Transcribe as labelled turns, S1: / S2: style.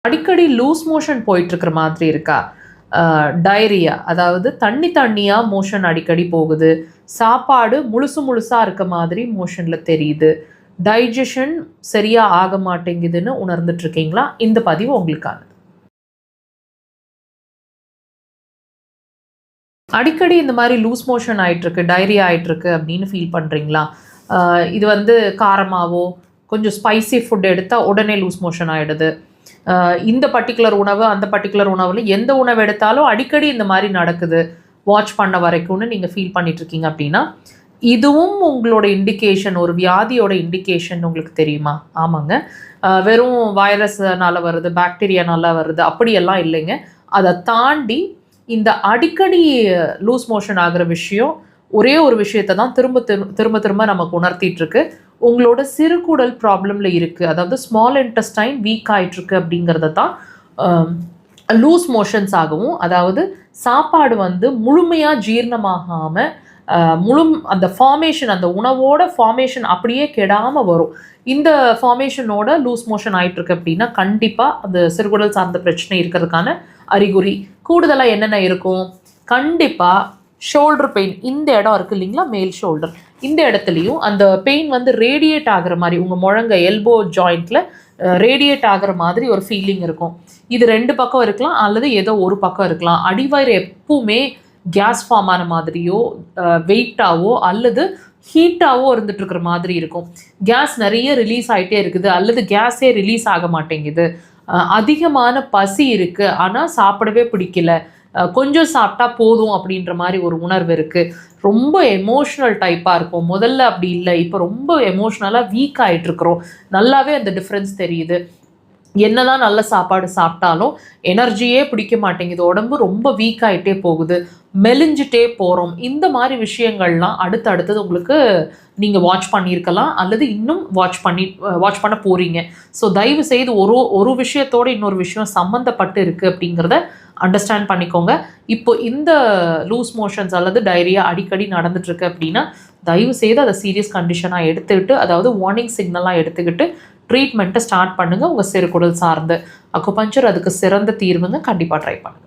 S1: அடிக்கடி loose motion போயிட்டுருக்கிற மாதிரி இருக்கா? டயரியா, அதாவது தண்ணியாக மோஷன் அடிக்கடி போகுது. சாப்பாடு முழுசாக இருக்க மாதிரி மோஷனில் தெரியுது. டைஜஷன் சரியாக ஆக மாட்டேங்குதுன்னு உணர்ந்துட்டுருக்கீங்களா? இந்த பதிவு உங்களுக்கானது. அடிக்கடி இந்த மாதிரி லூஸ் மோஷன் ஆகிட்டுருக்கு, டயரியா ஆகிட்டுருக்கு அப்படின்னு ஃபீல் பண்ணுறீங்களா? இது காரமாகவோ கொஞ்சம் ஸ்பைசி ஃபுட் எடுத்தால் உடனே லூஸ் மோஷன் ஆகிடுது. இந்த பர்டிகுலர் உணவு அந்த பர்டிகுலர் உணவில் எந்த உணவு எடுத்தாலும் அடிக்கடி இந்த மாதிரி நடக்குது வாட்ச் பண்ண வரைக்கும்னு நீங்கள் ஃபீல் பண்ணிகிட்ருக்கீங்க அப்படின்னா, இதுவும் உங்களோட இண்டிகேஷன், ஒரு வியாதியோட இண்டிகேஷன் உங்களுக்கு தெரியுமா? ஆமாங்க. வெறும் வைரஸ்னால வருது, பாக்டீரியானால வருது அப்படியெல்லாம் இல்லைங்க. அதை தாண்டி இந்த அடிக்கடி லூஸ் மோஷன் ஆகிற விஷயம் ஒரே ஒரு விஷயத்தை தான் திரும்ப நமக்கு உணர்த்திட்டுருக்கு. உங்களோட சிறுகுடல் ப்ராப்ளமில் இருக்குது, அதாவது ஸ்மால் இன்டெஸ்டைன் வீக் ஆகிட்டுருக்கு அப்படிங்கிறத தான் லூஸ் மோஷன்ஸ் ஆகவும், அதாவது சாப்பாடு முழுமையாக ஜீரணமாகாமல் அந்த ஃபார்மேஷன், அந்த உணவோட ஃபார்மேஷன் அப்படியே கெடாமல் வரும். இந்த ஃபார்மேஷனோட லூஸ் மோஷன் ஆகிட்டுருக்கு அப்படின்னா கண்டிப்பாக அந்த சிறுகுடல் சார்ந்த பிரச்சனை இருக்கிறதுக்கான அறிகுறி. கூடுதலாக என்னென்ன இருக்கும்? கண்டிப்பாக ஷோல்டர் பெயின், இந்த இடம் இருக்குது இல்லைங்களா, மேல் ஷோல்டர், இந்த இடத்துலையும் அந்த பெயின் ரேடியேட் ஆகிற மாதிரி, உங்கள் முழங்க எல்போ ஜாயிண்ட்டில் ரேடியேட் ஆகிற மாதிரி ஒரு ஃபீலிங் இருக்கும். இது 2 பக்கம் இருக்கலாம் அல்லது ஏதோ ஒரு பக்கம் இருக்கலாம். அடிவயிறு எப்பவுமே கேஸ் ஃபார்ம் ஆன மாதிரியோ வெயிட்டாவோ அல்லது ஹீட்டாவோ இருந்துகிட்ருக்கிற மாதிரி இருக்கும். கேஸ் நிறைய ரிலீஸ் ஆகிட்டே இருக்குது அல்லது கேஸே ரிலீஸ் ஆக மாட்டேங்குது. அதிகமான பசி இருக்குது ஆனால் சாப்பிடவே பிடிக்கல, கொஞ்சம் சாப்பிட்டா போதும் அப்படின்ற மாதிரி ஒரு உணர்வு இருக்குது. ரொம்ப எமோஷ்னல் டைப்பாக இருக்கும். முதல்ல அப்படி இல்லை, இப்போ ரொம்ப எமோஷ்னலாக வீக் ஆகிட்டுருக்குறோம். நல்லாவே அந்த டிஃப்ரென்ஸ் தெரியுது. என்னதான் நல்ல சாப்பாடு சாப்பிட்டாலும் எனர்ஜியே பிடிக்க மாட்டேங்குது, உடம்பு ரொம்ப வீக் ஆகிட்டே போகுது, மெலிஞ்சிட்டே போகிறோம். இந்த மாதிரி விஷயங்கள்லாம் அடுத்தது உங்களுக்கு நீங்கள் வாட்ச் பண்ணியிருக்கலாம் அல்லது இன்னும் வாட்ச் பண்ண போகிறீங்க. ஸோ தயவு செய்து ஒரு விஷயத்தோடு இன்னொரு விஷயம் சம்மந்தப்பட்டு இருக்குது அப்படிங்கிறத அண்டர்ஸ்டாண்ட் பண்ணிக்கோங்க. இப்போ இந்த லூஸ் மோஷன்ஸ் அல்லது டயரியா அடிக்கடி நடந்துட்டுருக்கு அப்படின்னா தயவு செய்து அதை சீரியஸ் கண்டிஷனாக எடுத்துக்கிட்டு, அதாவது வார்னிங் சிக்னலாக எடுத்துக்கிட்டு ட்ரீட்மெண்ட்டை ஸ்டார்ட் பண்ணுங்கள். உங்கள் சிறுகுடல் சார்ந்து அக்குபஞ்சர் அதுக்கு சிறந்த தீர்வுங்க. கண்டிப்பாக ட்ரை பண்ணுங்கள்.